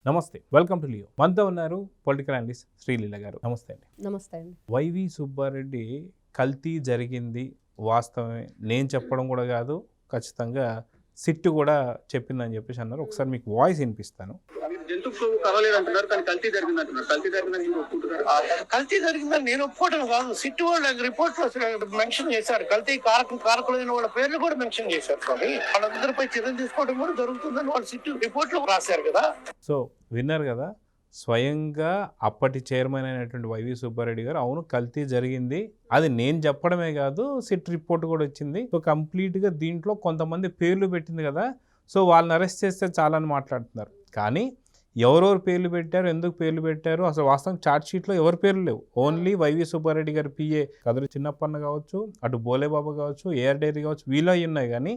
నమస్తే, welcome to Leo. మనతో ఉన్నారు పొలిటికల్ అనలిస్ట్ శ్రీలీల గారు. నమస్తే అండి. నమస్తే అండి. వైవి సుబ్బారెడ్డి కల్తీ జరిగింది వాస్తవమే, నేను చెప్పడం కూడా కాదు, ఖచ్చితంగా సిట్టు కూడా చెప్పిందని చెప్పేసి అన్నారు. ఒకసారి మీకు వాయిస్ వినిపిస్తాను. జంతువు కలవలేదంటున్నారు, కానీ కల్తీ జరిగిందంటున్నారు. కల్తీ జరిగిందని మీరు ఒప్పుకుంటున్నారు? కల్తీ జరిగిందని నేను ఒప్పుకోవడం కాదు, సిట్ వాళ్ళు రిపోర్ట్ లో మెన్షన్ చేశారు. కల్తీ కారకులైన వాళ్ళ పేర్లు కూడా మెన్షన్ చేశారు. కానీ వాళ్ళందరిపై చర్యలు తీసుకోవడం కూడా జరుగుతుందని వాళ్ళు సిట్ రిపోర్ట్ లో రాశారు కదా. సో విన్నారు కదా, స్వయంగా అప్పటి చైర్మన్ అయినటువంటి వైవి సుబ్బారెడ్డి గారు అవును కల్తీ జరిగింది, అది నేను చెప్పడమే కాదు సిట్ రిపోర్ట్ కూడా వచ్చింది. సో కంప్లీట్గా దీంట్లో కొంతమంది పేర్లు పెట్టింది కదా, సో వాళ్ళని అరెస్ట్ చేస్తే చాలని మాట్లాడుతున్నారు. కానీ ఎవరెవరు పేర్లు పెట్టారు, ఎందుకు పేర్లు పెట్టారు, అసలు వాస్తవం ఛార్జ్ షీట్లో ఎవరి పేర్లు లేవు. ఓన్లీ వైవి సుబ్బారెడ్డి గారి పిఏ కదురు చిన్నప్పన్న కావచ్చు, అటు బోలేబాబు కావచ్చు, ఏఆర్ డైరీ కావచ్చు, వీళ్ళవి ఉన్నాయి. కానీ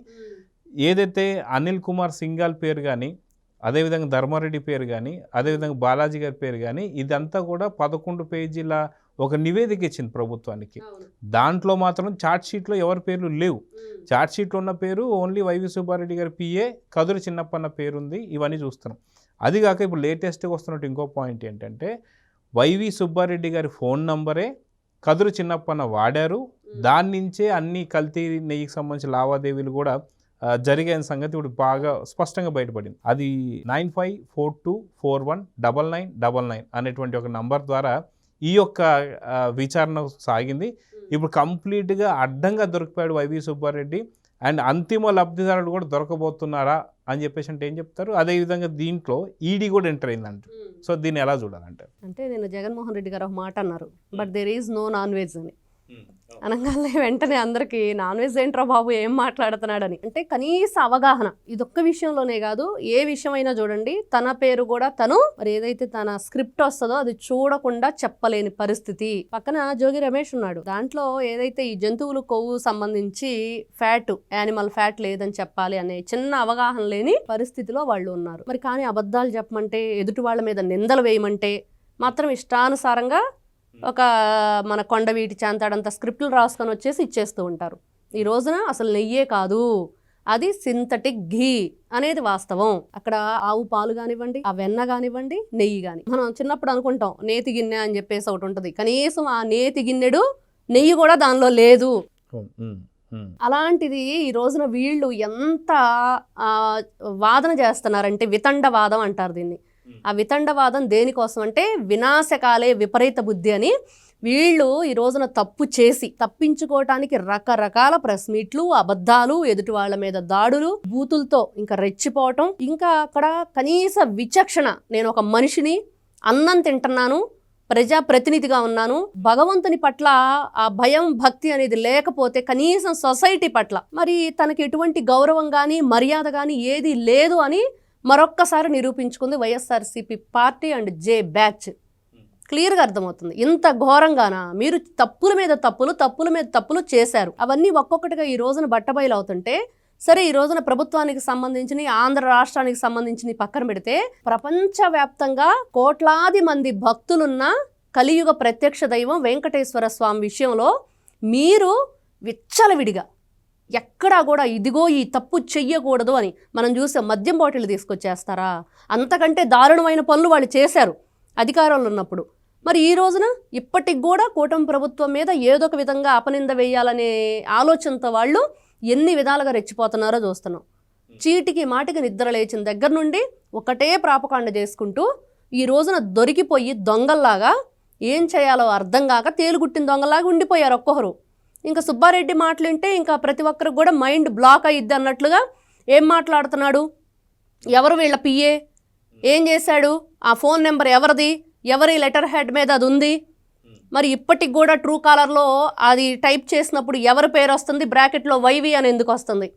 ఏదైతే అనిల్ కుమార్ సింఘాల్ పేరు కానీ, అదేవిధంగా ధర్మారెడ్డి పేరు కానీ, అదేవిధంగా బాలాజీ గారి పేరు కానీ, ఇదంతా కూడా 11 పేజీల ఒక నివేదిక ఇచ్చింది ప్రభుత్వానికి. దాంట్లో మాత్రం ఛార్జ్ షీట్లో ఎవరి పేర్లు లేవు. ఛార్జ్ షీట్లో ఉన్న పేరు ఓన్లీ వైవి సుబ్బారెడ్డి గారి పిఏ కదురు చిన్నప్పన్న పేరు ఉంది. ఇవన్నీ చూస్తున్నాం. అది కాక ఇప్పుడు లేటెస్ట్గా వస్తున్నట్టు ఇంకో పాయింట్ ఏంటంటే, వైవి సుబ్బారెడ్డి గారి ఫోన్ నంబరే కదురు చిన్నప్పన్న వాడారు. దాని నుంచే అన్ని కల్తీ నెయ్యికి సంబంధించిన లావాదేవీలు కూడా జరిగిన సంగతి ఇప్పుడు బాగా స్పష్టంగా బయటపడింది. అది 9542419999 అనేటువంటి ఒక నంబర్ ద్వారా ఈ యొక్క విచారణ సాగింది. ఇప్పుడు కంప్లీట్గా అడ్డంగా దొరికిపోయాడు వైవి సుబ్బారెడ్డి. అండ్ అంతిమ లబ్ధిదారులు కూడా దొరకబోతున్నారా అని చెప్పేసి అంటే ఏం చెప్తారు? అదేవిధంగా దీంట్లో ఈడీ కూడా ఎంటర్ అయిందంట. సో దీన్ని ఎలా చూడాలంటారు? అంటే నేను జగన్మోహన్ రెడ్డి గారు ఒక మాట అన్నారు, but there is no non veg అని. అనగానే వెంటనే అందరికీ నాన్ వెజ్ ఏంట్రా బాబు, ఏం మాట్లాడుతున్నాడని. అంటే కనీస అవగాహన ఇదొక్క విషయంలోనే కాదు, ఏ విషయమైనా చూడండి, తన పేరు కూడా తను మరి ఏదైతే తన స్క్రిప్ట్ వస్తుందో అది చూడకుండా చెప్పలేని పరిస్థితి. పక్కన జోగి రమేష్ ఉన్నాడు, దాంట్లో ఏదైతే ఈ జంతువులు కొవ్వు సంబంధించి యానిమల్ ఫ్యాట్ లేదని చెప్పాలి అనే చిన్న అవగాహన లేని పరిస్థితిలో వాళ్ళు ఉన్నారు. మరి కానీ అబద్ధాలు చెప్పమంటే, ఎదుటి వాళ్ళ మీద నిందలు వేయమంటే మాత్రం ఇష్టానుసారంగా ఒక మన కొండవీటి చాంతాడంత స్క్రిప్టులు రాసుకొని వచ్చేసి ఇచ్చేస్తూ ఉంటారు. ఈ రోజున అసలు నెయ్యే కాదు, అది సింథటిక్ ఘీ అనేది వాస్తవం. అక్కడ ఆవు పాలు కానివ్వండి, ఆ వెన్న కానివ్వండి, నెయ్యి కానీ, మనం చిన్నప్పుడు అనుకుంటాం నేతి గిన్నె అని చెప్పేసి ఒకటి ఉంటుంది. కనీసం ఆ నేతి గిన్నెడు నెయ్యి కూడా దానిలో లేదు. అలాంటిది ఈ రోజున వీళ్ళు ఎంత వాదన చేస్తున్నారంటే, వితండవాదం అంటారు దీన్ని. ఆ వితండవాదం దేనికోసం అంటే, వినాశకాలే విపరీత బుద్ధి అని వీళ్ళు ఈ రోజున తప్పు చేసి తప్పించుకోవటానికి రకరకాల ప్రెస్ మీట్లు, అబద్ధాలు, ఎదుటి వాళ్ళ మీద దాడులు, బూతులతో ఇంకా రెచ్చిపోవటం, ఇంకా అక్కడ కనీస విచక్షణ, నేను ఒక మనిషిని, అన్నం తింటున్నాను, ప్రజాప్రతినిధిగా ఉన్నాను, భగవంతుని పట్ల ఆ భయం భక్తి అనేది లేకపోతే కనీసం సొసైటీ పట్ల మరి తనకి ఎటువంటి గౌరవం కానీ మర్యాద కానీ ఏది లేదు అని మరొక్కసారి నిరూపించుకుంది YSRCP party and J batch. క్లియర్గా అర్థమవుతుంది. ఇంత ఘోరంగానా మీరు తప్పుల మీద తప్పులు చేశారు. అవన్నీ ఒక్కొక్కటిగా ఈ రోజున బట్టబయలు అవుతుంటే, సరే ఈ రోజున ప్రభుత్వానికి సంబంధించిన, ఆంధ్ర రాష్ట్రానికి సంబంధించిన పక్కన పెడితే, ప్రపంచవ్యాప్తంగా కోట్లాది మంది భక్తులున్న కలియుగ ప్రత్యక్ష దైవం వెంకటేశ్వర స్వామి విషయంలో మీరు విచ్చలవిడిగా ఎక్కడా కూడా ఇదిగో ఈ తప్పు చెయ్యకూడదు అని మనం చూసే మద్యం బాటిల్ తీసుకొచ్చేస్తారా? అంతకంటే దారుణమైన పనులు వాళ్ళు చేశారు అధికారంలో ఉన్నప్పుడు. మరి ఈ రోజున ఇప్పటికి కూడా కూటమి ప్రభుత్వం మీద ఏదో ఒక విధంగా అపనింద వేయాలనే ఆలోచనతో వాళ్ళు ఎన్ని విధాలుగా రెచ్చిపోతున్నారో చూస్తున్నాం. చీటికి మాటికి నిద్ర లేచిన దగ్గర నుండి ఒకటే ప్రాపకాండ చేసుకుంటూ ఈ రోజున దొరికిపోయి దొంగల్లాగా ఏం చేయాలో అర్థం కాక తేలుగుట్టిన దొంగల్లాగా ఉండిపోయారు ఒక్కొక్కరు. ఇంకా సుబ్బారెడ్డి మాటలుంటే ఇంకా ప్రతి ఒక్కరికి కూడా మైండ్ బ్లాక్ అయ్యిద్ది అన్నట్లుగా ఏం మాట్లాడుతున్నాడు, ఎవరు వీళ్ళ పిఏ, ఏం చేశాడు, ఆ ఫోన్ నెంబర్ ఎవరిది, ఎవరి లెటర్ హెడ్ మీద అది ఉంది, మరి ఇప్పటికి కూడా ట్రూ కాలర్లో అది టైప్ చేసినప్పుడు ఎవరి పేరు వస్తుంది, బ్రాకెట్లో వైవి అని ఎందుకు వస్తుంది,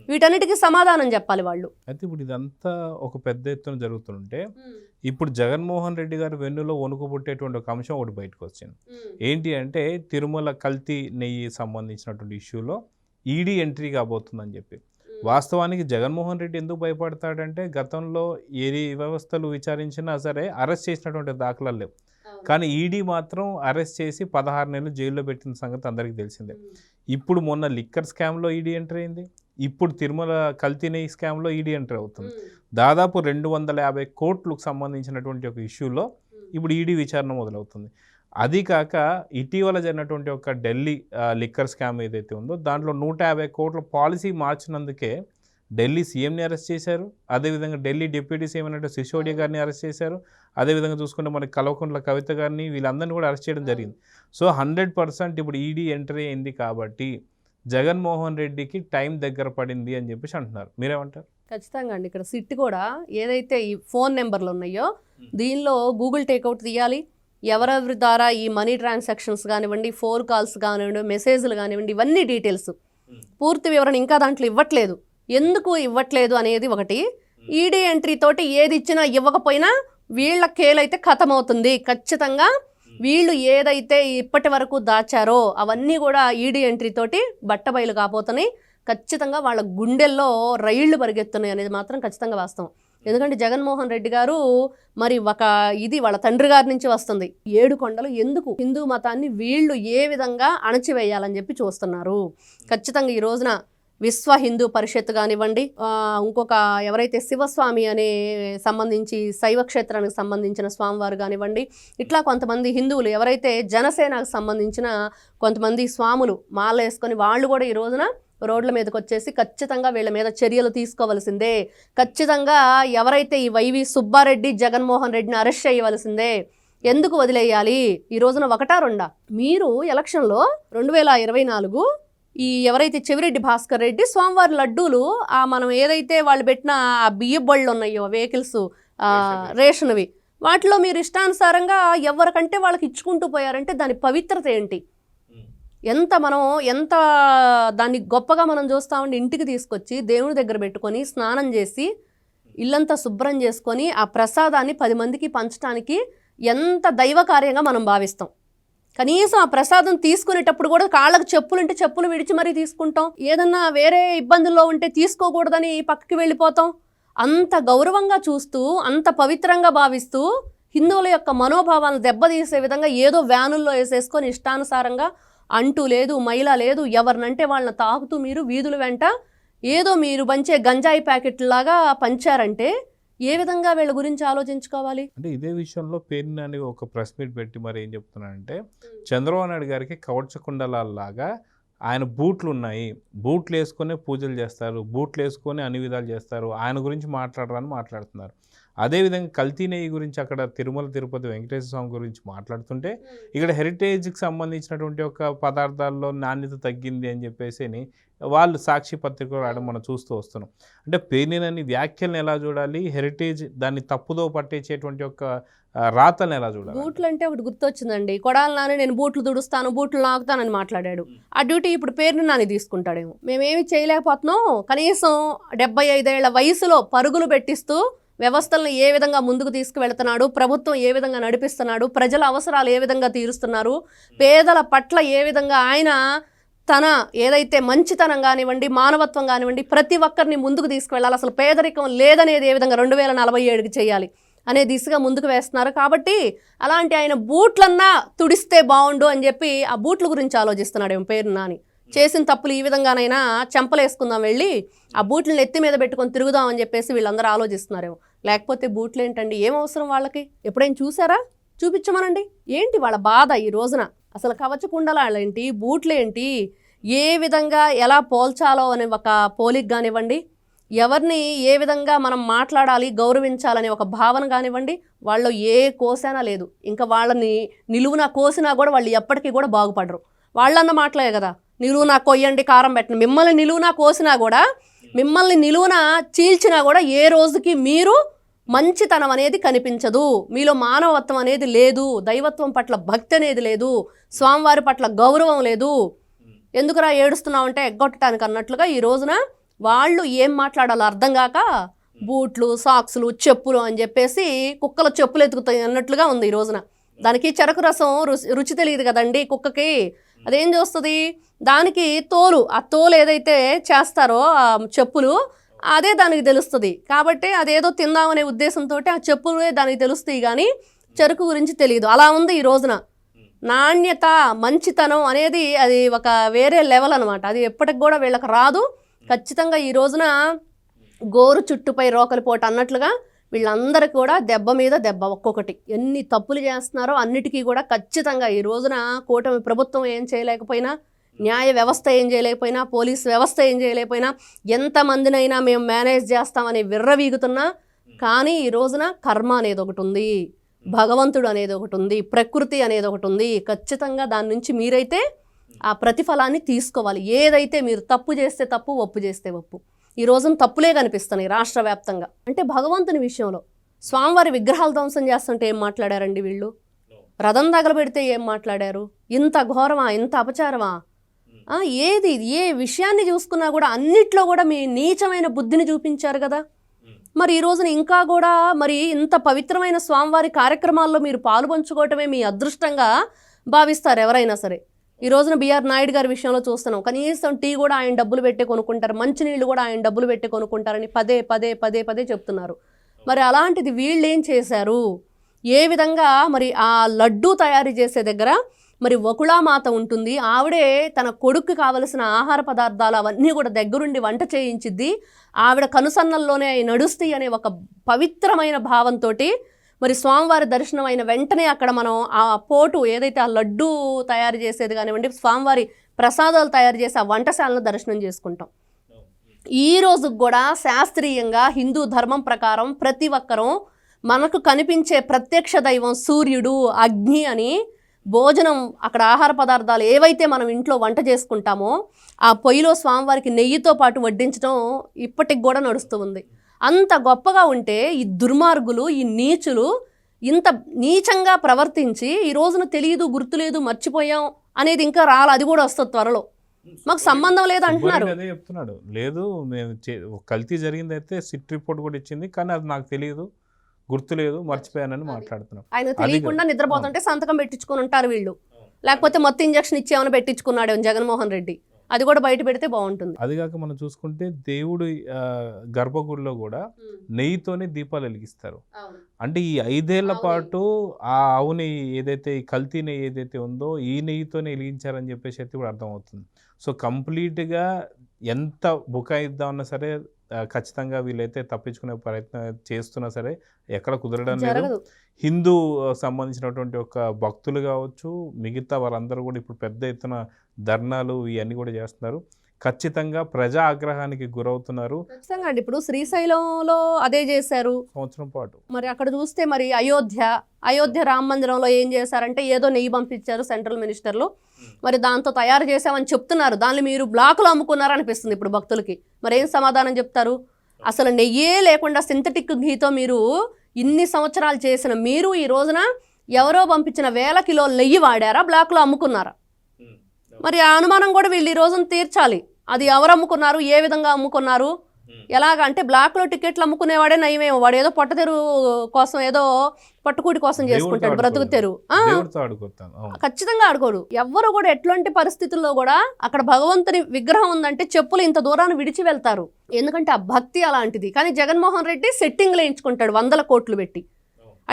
వీటన్నిటికీ సమాధానం చెప్పాలి వాళ్ళు. అయితే ఇప్పుడు ఇదంతా ఒక పెద్ద ఎత్తున జరుగుతుంటే, ఇప్పుడు జగన్మోహన్ రెడ్డి గారు వెన్నులో వణుకు పుట్టేటువంటి ఒక అంశం ఒకటి బయటకు వచ్చింది. ఏంటి అంటే, తిరుమల కల్తీ నెయ్యి సంబంధించినటువంటి ఇష్యూలో ఈడీ ఎంట్రీ కాబోతుందని చెప్పి. వాస్తవానికి జగన్మోహన్ రెడ్డి ఎందుకు భయపడతాడంటే, గతంలో ఏ వ్యవస్థలు విచారించినా సరే అరెస్ట్ చేసినటువంటి దాఖలాలు లేవు. కానీ ఈడీ మాత్రం అరెస్ట్ చేసి 16 నెలలు జైల్లో పెట్టిన సంగతి అందరికీ తెలిసిందే. ఇప్పుడు మొన్న లిక్కర్ స్కామ్లో ఈడీ ఎంటర్ అయింది. ఇప్పుడు తిరుమల కల్తీ నెయ్యి స్కామ్లో ఈడీ ఎంటర్ అవుతుంది. దాదాపు 250 కోట్లకు సంబంధించినటువంటి ఒక ఇష్యూలో ఇప్పుడు ఈడీ విచారణ మొదలవుతుంది. అది కాక ఇటీవల జరిగినటువంటి ఒక ఢిల్లీ లిక్కర్ స్కామ్ ఏదైతే ఉందో దాంట్లో 150 కోట్ల పాలసీ మార్చినందుకే ఢిల్లీ సీఎంని అరెస్ట్ చేశారు. అదేవిధంగా ఢిల్లీ డిప్యూటీ సీఎం అయినట్టు సిసోడియా గారిని అరెస్ట్ చేశారు. అదేవిధంగా చూసుకుంటే మనకి కల్వకుంట్ల కవిత గారిని వీళ్ళందరినీ కూడా అరెస్ట్ చేయడం జరిగింది. సో 100% ఇప్పుడు ఈడీ ఎంట్రీ అయింది కాబట్టి జగన్మోహన్ రెడ్డికి టైం దగ్గర పడింది అని చెప్పేసి అంటున్నారు. మీరేమంటారు? ఖచ్చితంగా అండి. ఇక్కడ సిట్ కూడా ఏదైతే ఈ ఫోన్ నెంబర్లు ఉన్నాయో దీనిలో గూగుల్ టేక్అవుట్ తీయాలి. ఎవరెవరి ద్వారా ఈ మనీ ట్రాన్సాక్షన్స్ కానివ్వండి, ఫోన్ కాల్స్ కానివ్వండి, మెసేజ్లు కానివ్వండి, ఇవన్నీ డీటెయిల్స్ పూర్తి వివరణ ఇంకా దాంట్లో ఇవ్వట్లేదు. ఎందుకు ఇవ్వట్లేదు అనేది ఒకటి. ఈడీ ఎంట్రీ తోటి ఏది ఇచ్చినా ఇవ్వకపోయినా వీళ్ళ కేలైతే ఖతమవుతుంది. ఖచ్చితంగా వీళ్ళు ఏదైతే ఇప్పటి వరకు దాచారో అవన్నీ కూడా ఈడీ ఎంట్రీ తోటి బట్టబయలు కాబోతున్నాయి. ఖచ్చితంగా వాళ్ళ గుండెల్లో రైళ్లు పరిగెత్తున్నాయి అనేది మాత్రం ఖచ్చితంగా వాస్తవం. ఎందుకంటే జగన్మోహన్ రెడ్డి గారు మరి ఇది వాళ్ళ తండ్రి గారి నుంచి వస్తుంది. 7 కొండలు ఎందుకు హిందూ మతాన్ని వీళ్ళు ఏ విధంగా అణచివేయాలని చెప్పి చూస్తున్నారు. ఖచ్చితంగా ఈ రోజున విశ్వ హిందూ పరిషత్ కానివ్వండి, ఇంకొక ఎవరైతే శివస్వామి అనే సంబంధించి శైవ క్షేత్రానికి సంబంధించిన స్వామివారు కానివ్వండి, ఇట్లా కొంతమంది హిందువులు ఎవరైతే జనసేనకు సంబంధించిన కొంతమంది స్వాములు మాల వేసుకొని వాళ్ళు కూడా ఈ రోజున రోడ్ల మీదకి వచ్చేసి ఖచ్చితంగా వీళ్ళ మీద చర్యలు తీసుకోవాల్సిందే. ఖచ్చితంగా ఎవరైతే ఈ వైవి సుబ్బారెడ్డి జగన్మోహన్ రెడ్డిని అరెస్ట్ చేయవలసిందే. ఎందుకు వదిలేయాలి? ఈ రోజున 1-2 మీరు ఎలక్షన్లో 2024 ఈ ఎవరైతే చెవిరెడ్డి భాస్కర్ రెడ్డి స్వామివారి లడ్డూలు మనం ఏదైతే వాళ్ళు పెట్టిన ఆ బియ్య బళ్ళు ఉన్నాయో వెహికల్స్ రేషన్వి వాటిలో మీరు ఇష్టానుసారంగా ఎవరికంటే వాళ్ళకి ఇచ్చుకుంటూ పోయారంటే దాని పవిత్రత ఏంటి? ఎంత దాన్ని గొప్పగా మనం చూస్తామండి. ఇంటికి తీసుకొచ్చి దేవుని దగ్గర పెట్టుకొని స్నానం చేసి ఇల్లంతా శుభ్రం చేసుకొని ఆ ప్రసాదాన్ని 10 మందికి పంచడానికి ఎంత దైవకార్యంగా మనం భావిస్తాం. కనీసం ఆ ప్రసాదం తీసుకునేటప్పుడు కూడా కాళ్ళకు చెప్పులుంటే చెప్పులు విడిచి మరీ తీసుకుంటాం. ఏదన్నా వేరే ఇబ్బందుల్లో ఉంటే తీసుకోకూడదని పక్కకి వెళ్ళిపోతాం. అంత గౌరవంగా చూస్తూ అంత పవిత్రంగా భావిస్తూ హిందువుల యొక్క మనోభావాలను దెబ్బతీసే విధంగా ఏదో వ్యానుల్లో వేసేసుకొని ఇష్టానుసారంగా అంటూ లేదు, మైల లేదు, ఎవరినంటే వాళ్ళని తాకుతూ మీరు వీధుల వెంట ఏదో మీరు పంచే గంజాయి ప్యాకెట్లాగా పంచారంటే ఏ విధంగా వీళ్ళ గురించి ఆలోచించుకోవాలి? అంటే ఇదే విషయంలో పేర్ని ఒక ప్రెస్ మీట్ పెట్టి మరి ఏం చెప్తున్నానంటే చంద్రబాబు నాయుడు గారికి కవచకుండలాగా ఆయన బూట్లు ఉన్నాయి, బూట్లు వేసుకొని పూజలు చేస్తారు, బూట్లు వేసుకొని అన్ని విధాలు చేస్తారు, ఆయన గురించి మాట్లాడరని మాట్లాడుతున్నారు. అదేవిధంగా కల్తీ నెయ్యి గురించి అక్కడ తిరుమల తిరుపతి వెంకటేశ్వర స్వామి గురించి మాట్లాడుతుంటే ఇక్కడ హెరిటేజ్కి సంబంధించినటువంటి ఒక పదార్థాల్లో నాణ్యత తగ్గింది అని చెప్పేసి వాళ్ళు సాక్షి పత్రికలో రాయడం మనం చూస్తూ వస్తున్నాం. అంటే పేర్నినని వ్యాఖ్యలను ఎలా చూడాలి, హెరిటేజ్ దాన్ని తప్పుదో పట్టేసేటువంటి ఒక రాతలను ఎలా చూడాలి? బూట్లు అంటే ఒకటి గుర్తొచ్చిందండి. కొడాలి నాని నేను బూట్లు తుడుస్తాను, బూట్లు నాకుతానని మాట్లాడాడు. ఆ డ్యూటీ ఇప్పుడు పేరుని నాని తీసుకుంటాడేమో. మేమేమి చేయలేకపోతున్నాం. కనీసం 75 ఏళ్ల వయసులో పరుగులు పెట్టిస్తూ వ్యవస్థలను ఏ విధంగా ముందుకు తీసుకువెళ్తున్నాడు, ప్రభుత్వం ఏ విధంగా నడిపిస్తున్నాడు, ప్రజల అవసరాలు ఏ విధంగా తీరుస్తున్నారు, పేదల పట్ల ఏ విధంగా ఆయన తన ఏదైతే మంచితనం కానివ్వండి, మానవత్వం కానివ్వండి, ప్రతి ఒక్కరిని ముందుకు తీసుకువెళ్ళాలి. అసలు పేదరికం లేదనేది ఏ విధంగా 2047కి చేయాలి అనే దిశగా ముందుకు వేస్తున్నారు. కాబట్టి అలాంటి ఆయన బూట్లన్నా తుడిస్తే బాగుండు అని చెప్పి ఆ బూట్ల గురించి ఆలోచిస్తున్నాడు పేరు నాని. చేసిన తప్పులు ఈ విధంగానైనా చెంపలేసుకుందాం, వెళ్ళి ఆ బూట్లను ఎత్తి మీద పెట్టుకొని తిరుగుదాం అని చెప్పేసి వీళ్ళందరూ ఆలోచిస్తున్నారేమో. లేకపోతే బూట్లు ఏంటండి, ఏం అవసరం వాళ్ళకి? ఎప్పుడైనా చూసారా? చూపించమనండి. ఏంటి వాళ్ళ బాధ ఈ రోజున? అసలు కవచకుండలాలేంటి, బూట్లేంటి, ఏ విధంగా ఎలా పోల్చాలో అనే ఒక పోలిక కానివ్వండి, ఎవరిని ఏ విధంగా మనం మాట్లాడాలి, గౌరవించాలనే ఒక భావన కానివ్వండి, వాళ్ళు ఏ కోసైనా లేదు. ఇంకా వాళ్ళని నిలువునా కోసినా కూడా వాళ్ళు ఎప్పటికీ కూడా బాగుపడరు. వాళ్ళన్న మాటలే కదా, నిలువునా కొయ్యండి కారం పెట్టండి. మిమ్మల్ని నిలువునా కోసినా కూడా, మిమ్మల్ని నిలువున చీల్చినా కూడా ఏ రోజుకి మీరు మంచితనం అనేది కనిపించదు. మీలో మానవత్వం అనేది లేదు, దైవత్వం పట్ల భక్తి అనేది లేదు, స్వామివారి పట్ల గౌరవం లేదు. ఎందుకురా ఏడుస్తున్నామంటే ఎగ్గొట్టడానికి అన్నట్లుగా ఈ రోజున వాళ్ళు ఏం మాట్లాడాలో అర్థం కాక బూట్లు, సాక్స్లు, చెప్పులు అని చెప్పేసి కుక్కల చెప్పులు ఎతుకుతాయి అన్నట్లుగా ఉంది ఈ రోజున. దానికి చెరకు రసం రుచి తెలియదు కదండి కుక్కకి. అదేం చేస్తుంది? దానికి తోలు, ఆ తోలు ఏదైతే చేస్తారో ఆ చెప్పులు అదే దానికి తెలుస్తుంది. కాబట్టి అదేదో తిందామనే ఉద్దేశంతో ఆ చెప్పులే దానికి తెలుస్తాయి కానీ చెరుకు గురించి తెలియదు. అలా ఉంది ఈ రోజున. నాణ్యత, మంచితనం అనేది అది ఒక వేరే లెవెల్ అనమాట. అది ఎప్పటికి కూడా వీళ్ళకి రాదు. ఖచ్చితంగా ఈ రోజున గోరు చుట్టుపై రోకలి పోట అన్నట్లుగా వీళ్ళందరికీ కూడా దెబ్బ మీద దెబ్బ ఒక్కొక్కటి ఎన్ని తప్పులు చేస్తున్నారో అన్నిటికీ కూడా ఖచ్చితంగా ఈ రోజున కూటమి ప్రభుత్వం ఏం చేయలేకపోయినా, న్యాయ వ్యవస్థ ఏం చేయలేకపోయినా, పోలీస్ వ్యవస్థ ఏం చేయలేకపోయినా, ఎంతమందినైనా మేము మేనేజ్ చేస్తామని విర్రవీగుతున్నా, కానీ ఈ రోజున కర్మ అనేది ఒకటి ఉంది, భగవంతుడు అనేది ఒకటి ఉంది, ప్రకృతి అనేది ఒకటి ఉంది. ఖచ్చితంగా దాని నుంచి మీరైతే ఆ ప్రతిఫలాన్ని తీసుకోవాలి. ఏదైతే మీరు తప్పు చేస్తే తప్పు, ఒప్పు చేస్తే ఒప్పు. ఈ రోజున తప్పులే కనిపిస్తున్నాయి రాష్ట్ర వ్యాప్తంగా. అంటే భగవంతుని విషయంలో స్వామివారి విగ్రహాలు ధ్వంసం చేస్తుంటే ఏం మాట్లాడారండి వీళ్ళు? రథం తగలబెడితే ఏం మాట్లాడారు? ఇంత ఘోరమా, ఇంత అపచారమా? ఏది ఏ విషయాన్ని చూసుకున్నా కూడా అన్నిట్లో కూడా మీ నీచమైన బుద్ధిని చూపించారు కదా. మరి ఈ రోజున ఇంకా కూడా మరి ఇంత పవిత్రమైన స్వామివారి కార్యక్రమాల్లో మీరు పాలు పంచుకోవటమే మీ అదృష్టంగా భావిస్తారు ఎవరైనా సరే. ఈ రోజున బిఆర్ నాయుడు గారి విషయంలో చూస్తున్నాం, కనీసం టీ కూడా ఆయన డబ్బులు పెట్టి కొనుక్కుంటారు, మంచినీళ్ళు కూడా ఆయన డబ్బులు పెట్టి కొనుక్కుంటారని పదే పదే పదే పదే చెప్తున్నారు. మరి అలాంటిది వీళ్ళు ఏం చేశారు? ఏ విధంగా మరి ఆ లడ్డూ తయారు చేసే దగ్గర మరి వకుళామాత ఉంటుంది, ఆవిడే తన కొడుకు కావలసిన ఆహార పదార్థాలు అవన్నీ కూడా దగ్గరుండి వంట చేయించిద్ది, ఆవిడ కనుసన్నల్లోనే నడుస్తాయి అనే ఒక పవిత్రమైన భావంతో మరి స్వామివారి దర్శనం అయిన వెంటనే అక్కడ మనం ఆ పోటు ఏదైతే ఆ లడ్డూ తయారు చేసేది కానివ్వండి, స్వామివారి ప్రసాదాలు తయారు చేసి ఆ వంటశాలను దర్శనం చేసుకుంటాం. ఈ రోజుకి కూడా శాస్త్రీయంగా హిందూ ధర్మం ప్రకారం ప్రతి ఒక్కరూ మనకు కనిపించే ప్రత్యక్ష దైవం సూర్యుడు, అగ్ని అని భోజనం అక్కడ ఆహార పదార్థాలు ఏవైతే మనం ఇంట్లో వంట చేసుకుంటామో ఆ పొయ్యిలో స్వామివారికి నెయ్యితో పాటు వడ్డించడం ఇప్పటికి కూడా నడుస్తూ ఉంది. అంత గొప్పగా ఉంటే ఈ దుర్మార్గులు, ఈ నీచులు ఇంత నీచంగా ప్రవర్తించి ఈ రోజున తెలియదు, గుర్తులేదు, మర్చిపోయాం అనేది ఇంకా రాలి, అది కూడా వస్తుంది త్వరలో, మాకు సంబంధం లేదు అంటున్నారు. అదే చెప్తున్నాడు, లేదు మేము కల్తీ జరిగింది అయితే సిట్ రిపోర్ట్ కూడా ఇచ్చింది, కానీ అది నాకు తెలియదు, గుర్తులేదు, మర్చిపోయానని మాట్లాడుతున్నాం. ఆయన తెలియకుండా నిద్రపోతుంటే సంతకం పెట్టించుకొని ఉంటారు వీళ్ళు, లేకపోతే మొత్తం ఇంజక్షన్ ఇచ్చేమని పెట్టించుకున్నాడు జగన్మోహన్ రెడ్డి, అది కూడా బయట పెడితే బాగుంటుంది. అది కాక మనం చూసుకుంటే దేవుడు గర్భగుడిలో కూడా నెయ్యితోనే దీపాలు వెలిగిస్తారు. అంటే ఈ 5 ఏళ్ల పాటు ఆ ఆవు నెయ్యి ఏదైతే ఈ కల్తీ నెయ్యి ఏదైతే ఉందో ఈ నెయ్యితోనే వెలిగించారని చెప్పేసి అయితే కూడా అర్థమవుతుంది. సో కంప్లీట్గా ఎంత బుకాయిద్దామన్నా సరే ఖచ్చితంగా వీళ్ళైతే తప్పించుకునే ప్రయత్నం చేస్తున్నా సరే ఎక్కడ కుదరడం లేదు. హిందూ సంబంధించినటువంటి ఒక భక్తులు కావచ్చు, మిగతా వారందరూ కూడా ఇప్పుడు పెద్ద ఎత్తున ధర్నాలు ఇవన్నీ కూడా చేస్తున్నారు. ఖచ్చితంగా ప్రజా ఆగ్రహానికి గురవుతున్నారు. ఖచ్చితంగా అండి. ఇప్పుడు శ్రీశైలంలో అదే చేశారు సంవత్సరం పాటు. మరి అక్కడ చూస్తే మరి అయోధ్య రామ మందిరంలో ఏం చేశారంటే ఏదో నెయ్యి పంపించారు సెంట్రల్ మినిస్టర్లు, మరి దాంతో తయారు చేసామని చెప్తున్నారు, దాన్ని మీరు బ్లాకులో అమ్ముకున్నారు అనిపిస్తుంది ఇప్పుడు భక్తులకి. మరి ఏం సమాధానం చెప్తారు? అసలు నెయ్యే లేకుండా సింథటిక్ ఘీతో మీరు ఇన్ని సంవత్సరాలు చేసిన మీరు ఈ రోజున ఎవరో పంపించిన 1000 కిలోల నెయ్యి వాడారా, బ్లాక్లో అమ్ముకున్నారా? మరి ఆ అనుమానం కూడా వీళ్ళు ఈ రోజున తీర్చాలి. అది ఎవరు అమ్ముకున్నారు, ఏ విధంగా అమ్ముకున్నారు, ఎలాగంటే బ్లాక్లో టికెట్లు అమ్ముకునేవాడే నయమేమో, వాడు ఏదో పొట్టతెరు కోసం ఏదో పట్టుకూటి కోసం చేసుకుంటాడు బ్రతుకు తెరు. ఖచ్చితంగా ఆడుకోడు ఎవ్వరు కూడా. ఎట్లాంటి పరిస్థితుల్లో కూడా అక్కడ భగవంతుని విగ్రహం ఉందంటే చెప్పులు ఇంత దూరాన్ని విడిచి వెళ్తారు, ఎందుకంటే ఆ భక్తి అలాంటిది. కానీ జగన్మోహన్ రెడ్డి సెట్టింగ్లు వేయించుకుంటాడు 100 కోట్లు పెట్టి.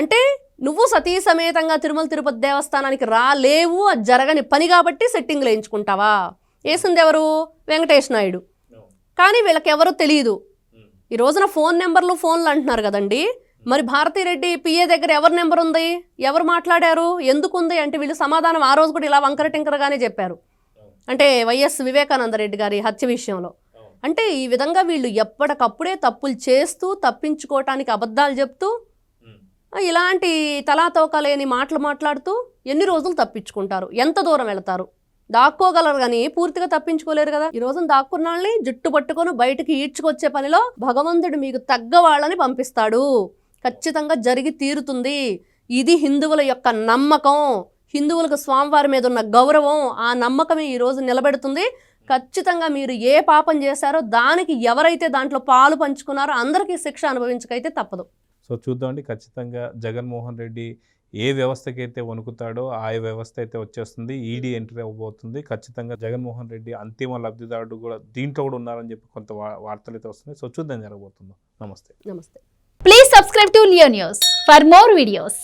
అంటే నువ్వు సతీ సమేతంగా తిరుమల తిరుపతి దేవస్థానానికి రాలేవు, అది జరగని పని కాబట్టి సెట్టింగ్లు వేయించుకుంటావా? వేసింది ఎవరు? వెంకటేష్ నాయుడు. కానీ వీళ్ళకి ఎవరో తెలియదు. ఈ రోజున ఫోన్లు అంటున్నారు కదండి, మరి భారతీరెడ్డి పిఏ దగ్గర ఎవరి నెంబర్ ఉంది, ఎవరు మాట్లాడారు, ఎందుకు ఉంది అంటే వీళ్ళు సమాధానం ఆ రోజు కూడా ఇలా వంకర టింకరగానే చెప్పారు. అంటే వైఎస్ వివేకానంద రెడ్డి గారి హత్య విషయంలో. అంటే ఈ విధంగా వీళ్ళు ఎప్పటికప్పుడే తప్పులు చేస్తూ తప్పించుకోవటానికి అబద్ధాలు చెప్తూ ఇలాంటి తలాతోక లేని మాటలు మాట్లాడుతూ ఎన్ని రోజులు తప్పించుకుంటారు, ఎంత దూరం వెళతారు? దాక్కోగలరు కానీ పూర్తిగా తప్పించుకోలేరు కదా. ఈ రోజున దాక్కున్న వాళ్ళని జుట్టు పట్టుకొని బయటకి ఈడ్చుకొచ్చే పనిలో భగవంతుడు మీకు తగ్గ వాళ్ళని పంపిస్తాడు. ఖచ్చితంగా జరిగి తీరుతుంది. ఇది హిందువుల యొక్క నమ్మకం, హిందువులకు స్వామివారి మీద ఉన్న గౌరవం, ఆ నమ్మకమే ఈ రోజు నిలబెడుతుంది. ఖచ్చితంగా మీరు ఏ పాపం చేశారో దానికి ఎవరైతే దాంట్లో పాలు పంచుకున్నారో అందరికీ శిక్ష అనుభవించకైతే తప్పదు. సో చూద్దామండి, ఖచ్చితంగా జగన్మోహన్ రెడ్డి ఏ వ్యవస్థకి అయితే వణుకుతాడో ఆ వ్యవస్థ అయితే వచ్చేస్తుంది, ఈడీ ఎంట్రీ అవ్వబోతుంది. ఖచ్చితంగా జగన్మోహన్ రెడ్డి అంతిమ లబ్ధిదారుడు కూడా దీంట్లో కూడా ఉన్నారని చెప్పి కొంత వార్తలు అయితే వస్తున్నాయి. సో చూద్దాం జరగబోతుందో. నమస్తే. నమస్తే. Please subscribe to Leo News for more videos.